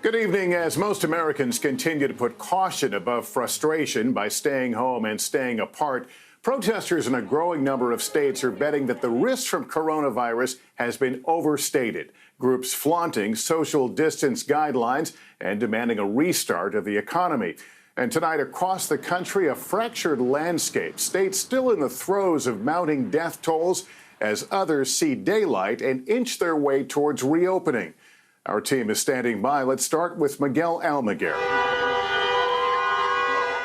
Good evening. As most Americans continue to put caution above frustration by staying home and staying apart, protesters in a growing number of states are betting that the risk from coronavirus has been overstated. Groups flaunting social distance guidelines and demanding a restart of the economy. And tonight across the country, a fractured landscape. States still in the throes of mounting death tolls as others see daylight and inch their way towards reopening. Our team is standing by. Let's start with Miguel Almaguer.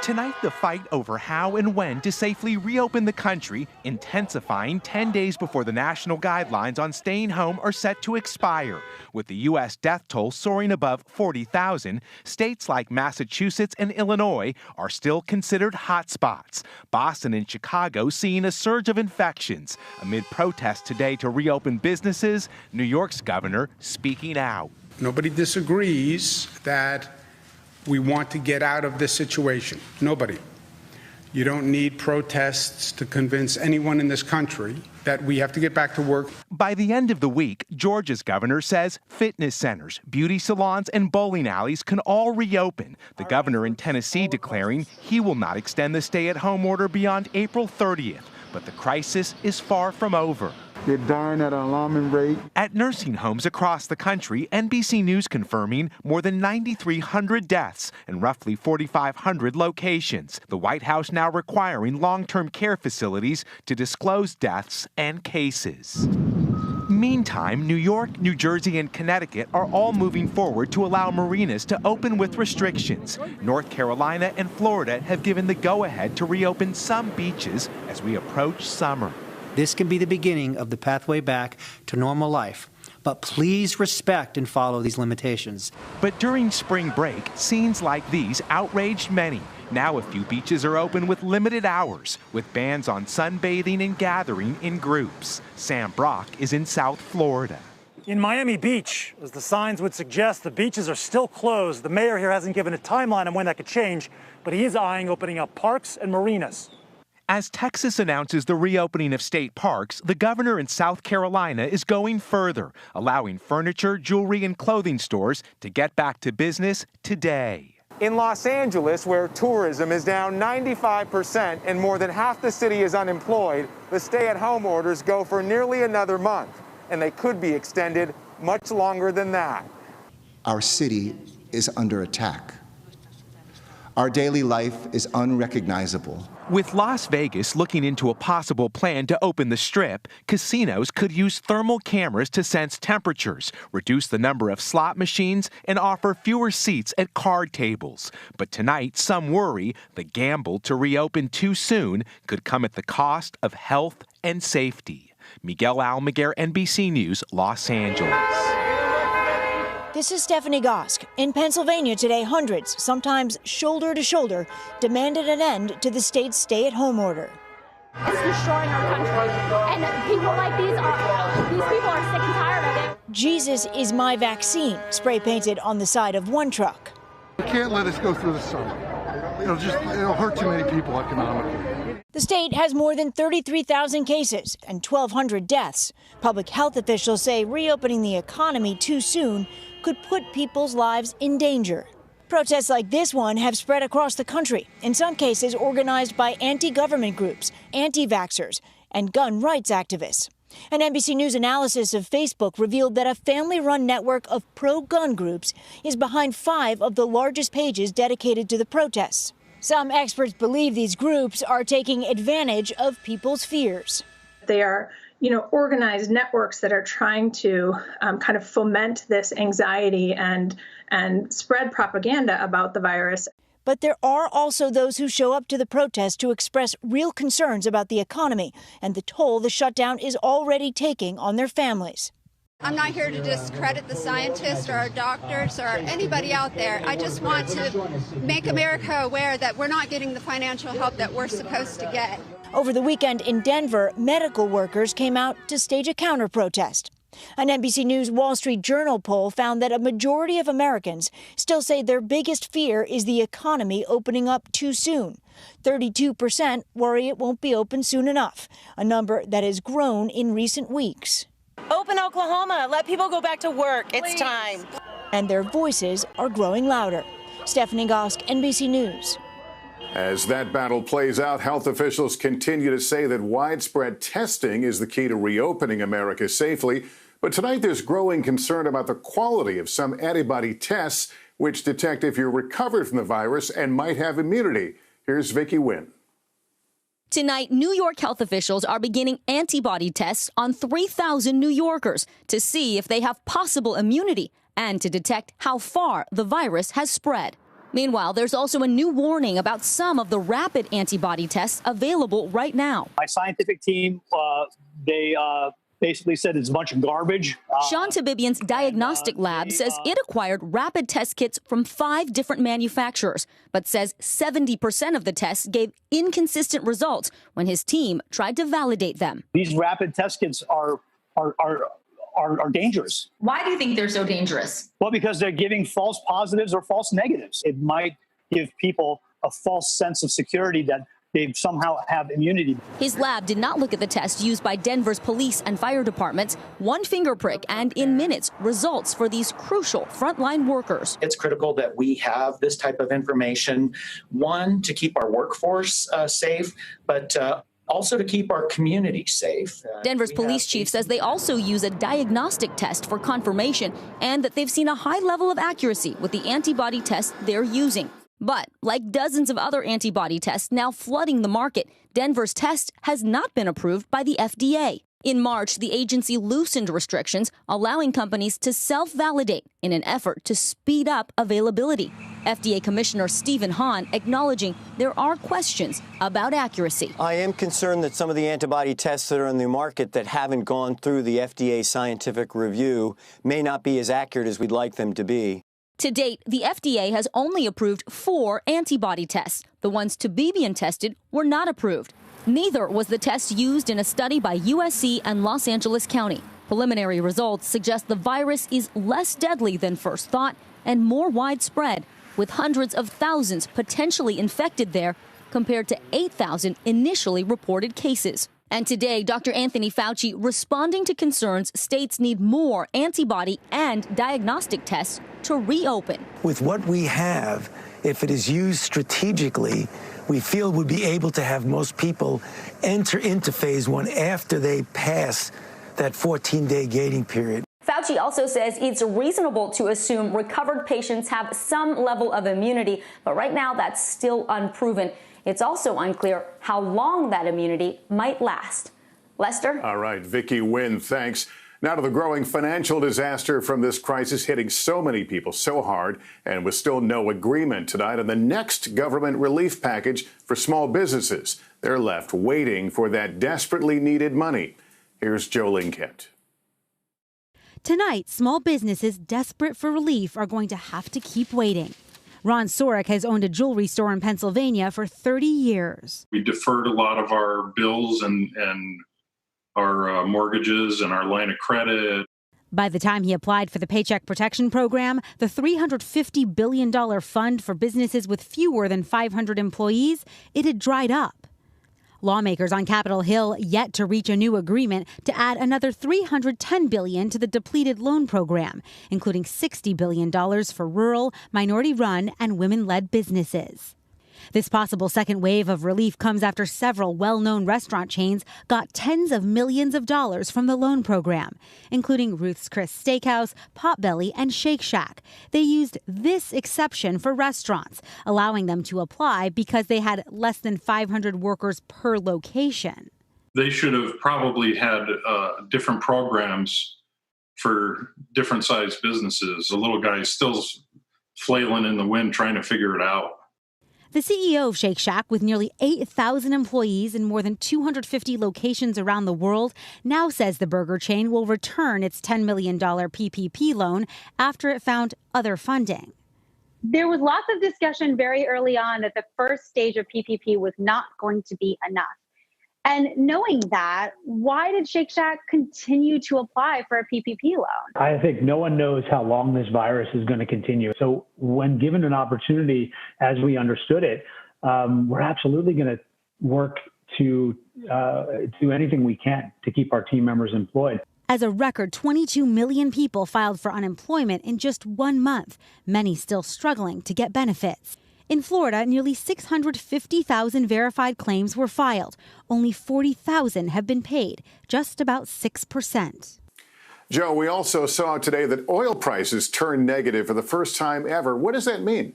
Tonight, the fight over how and when to safely reopen the country, intensifying 10 days before the national guidelines on staying home are set to expire. With the U.S. death toll soaring above 40,000, states like Massachusetts and Illinois are still considered hotspots. Boston and Chicago seeing a surge of infections. Amid protests today to reopen businesses, New York's governor speaking out. Nobody disagrees that we want to get out of this situation. Nobody. You don't need protests to convince anyone in this country that we have to get back to work. By the end of the week, Georgia's governor says fitness centers, beauty salons, and bowling alleys can all reopen. The governor in Tennessee declaring he will not extend the stay-at-home order beyond April 30th. But the crisis is far from over. They're dying at an alarming rate. At nursing homes across the country, NBC News confirming more than 9,300 deaths in roughly 4,500 locations. The White House now requiring long-term care facilities to disclose deaths and cases. Meantime, New York, New Jersey, and Connecticut are all moving forward to allow marinas to open with restrictions. North Carolina and Florida have given the go-ahead to reopen some beaches as we approach summer. This can be the beginning of the pathway back to normal life. But please respect and follow these limitations. But during spring break, scenes like these outraged many. Now a few beaches are open with limited hours, with bans on sunbathing and gathering in groups. Sam Brock is in South Florida. In Miami Beach, as the signs would suggest, the beaches are still closed. The mayor here hasn't given a timeline on when that could change, but he is eyeing opening up parks and marinas. As Texas announces the reopening of state parks, the governor in South Carolina is going further, allowing furniture, jewelry, and clothing stores to get back to business today. In Los Angeles, where tourism is down 95% and more than half the city is unemployed, the stay-at-home orders go for nearly another month, and they could be extended much longer than that. Our city is under attack. Our daily life is unrecognizable. With Las Vegas looking into a possible plan to open the Strip, casinos could use thermal cameras to sense temperatures, reduce the number of slot machines, and offer fewer seats at card tables. But tonight, some worry the gamble to reopen too soon could come at the cost of health and safety. Miguel Almaguer, NBC News, Los Angeles. This is Stephanie Gosk. In Pennsylvania today, hundreds, sometimes shoulder to shoulder, demanded an end to the state's stay-at-home order. It's destroying our country, and people like these people are sick and tired of it. Jesus is my vaccine, spray painted on the side of one truck. We can't let us go through the summer. It'll hurt too many people economically. The state has more than 33,000 cases and 1,200 deaths. Public health officials say reopening the economy too soon could put people's lives in danger. Protests like this one have spread across the country, in some cases organized by anti-government groups, anti-vaxxers, and gun rights activists. An NBC News analysis of Facebook revealed that a family-run network of pro-gun groups is behind 5 of the largest pages dedicated to the protests. Some experts believe these groups are taking advantage of people's fears. They are, organized networks that are trying to kind of foment this anxiety and spread propaganda about the virus. But there are also those who show up to the protest to express real concerns about the economy and the toll the shutdown is already taking on their families. I'm not here to discredit the scientists or our doctors or anybody out there. I just want to make America aware that we're not getting the financial help that we're supposed to get. Over the weekend in Denver, medical workers came out to stage a counter-protest. An NBC News Wall Street Journal poll found that a majority of Americans still say their biggest fear is the economy opening up too soon. 32% worry it won't be open soon enough, a number that has grown in recent weeks. Open Oklahoma. Let people go back to work. It's time. and their voices are growing louder. Stephanie Gosk, NBC News. As that battle plays out, health officials continue to say that widespread testing is the key to reopening America safely. But tonight there's growing concern about the quality of some antibody tests, which detect if you're recovered from the virus and might have immunity. Here's Vicki Nguyen. Tonight, New York health officials are beginning antibody tests on 3,000 New Yorkers to see if they have possible immunity and to detect how far the virus has spread. Meanwhile, there's also a new warning about some of the rapid antibody tests available right now. My scientific team, they basically said it's a bunch of garbage. Sean Tabibian's diagnostic lab says it acquired rapid test kits from 5 different manufacturers, but says 70% of the tests gave inconsistent results when his team tried to validate them. These rapid test kits are dangerous. Why do you think they're so dangerous? Well, because they're giving false positives or false negatives. It might give people a false sense of security that they somehow have immunity. His lab did not look at the test used by Denver's police and fire departments. One finger prick and in minutes, results for these crucial frontline workers. It's critical that we have this type of information, one, to keep our workforce safe, but also to keep our community safe. Denver's police chief says they also use a diagnostic test for confirmation and that they've seen a high level of accuracy with the antibody test they're using. But like dozens of other antibody tests now flooding the market, Denver's test has not been approved by the FDA. In March, the agency loosened restrictions, allowing companies to self-validate in an effort to speed up availability. FDA Commissioner Stephen Hahn acknowledging there are questions about accuracy. I am concerned that some of the antibody tests that are on the market that haven't gone through the FDA scientific review may not be as accurate as we'd like them to be. To date, the FDA has only approved 4 antibody tests. The ones Tabibian tested were not approved. Neither was the test used in a study by USC and Los Angeles County. Preliminary results suggest the virus is less deadly than first thought and more widespread, with hundreds of thousands potentially infected there compared to 8,000 initially reported cases. And today, Dr. Anthony Fauci responding to concerns states need more antibody and diagnostic tests to reopen. With what we have, if it is used strategically, we feel we'll be able to have most people enter into phase 1 after they pass that 14-day gating period. Fauci also says it's reasonable to assume recovered patients have some level of immunity, but right now that's still unproven. It's also unclear how long that immunity might last. Lester? All right, Vicki Nguyen, thanks. Now to the growing financial disaster from this crisis hitting so many people so hard, and with still no agreement tonight on the next government relief package for small businesses. They're left waiting for that desperately needed money. Here's Jolene Kent. Tonight, small businesses desperate for relief are going to have to keep waiting. Ron Sorek has owned a jewelry store in Pennsylvania for 30 years. We deferred a lot of our bills and our mortgages and our line of credit. By the time he applied for the Paycheck Protection Program, the $350 billion fund for businesses with fewer than 500 employees, it had dried up. Lawmakers on Capitol Hill yet to reach a new agreement to add another $310 billion to the depleted loan program, including $60 billion for rural, minority-run, and women-led businesses. This possible second wave of relief comes after several well-known restaurant chains got tens of millions of dollars from the loan program, including Ruth's Chris Steakhouse, Potbelly, and Shake Shack. They used this exception for restaurants, allowing them to apply because they had less than 500 workers per location. They should have probably had different programs for different sized businesses. The little guy is still flailing in the wind trying to figure it out. The CEO of Shake Shack, with nearly 8,000 employees in more than 250 locations around the world, now says the burger chain will return its $10 million PPP loan after it found other funding. There was lots of discussion very early on that the first stage of PPP was not going to be enough. And knowing that, why did Shake Shack continue to apply for a PPP loan? I think no one knows how long this virus is going to continue. So when given an opportunity, as we understood it, we're absolutely going to work to do anything we can to keep our team members employed. As a record 22 million people filed for unemployment in just 1 month, many still struggling to get benefits. In Florida, nearly 650,000 verified claims were filed. Only 40,000 have been paid, just about 6%. Joe, we also saw today that oil prices turned negative for the first time ever. What does that mean?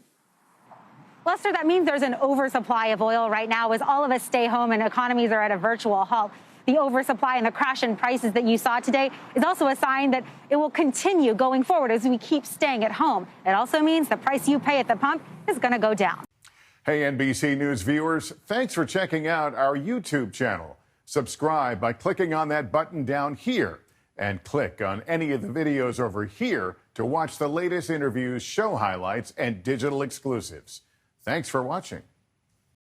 Lester, that means there's an oversupply of oil right now as all of us stay home and economies are at a virtual halt. The oversupply and the crash in prices that you saw today is also a sign that it will continue going forward as we keep staying at home. It also means the price you pay at the pump is going to go down. Hey, NBC News viewers, thanks for checking out our YouTube channel. Subscribe by clicking on that button down here and click on any of the videos over here to watch the latest interviews, show highlights, and digital exclusives. Thanks for watching.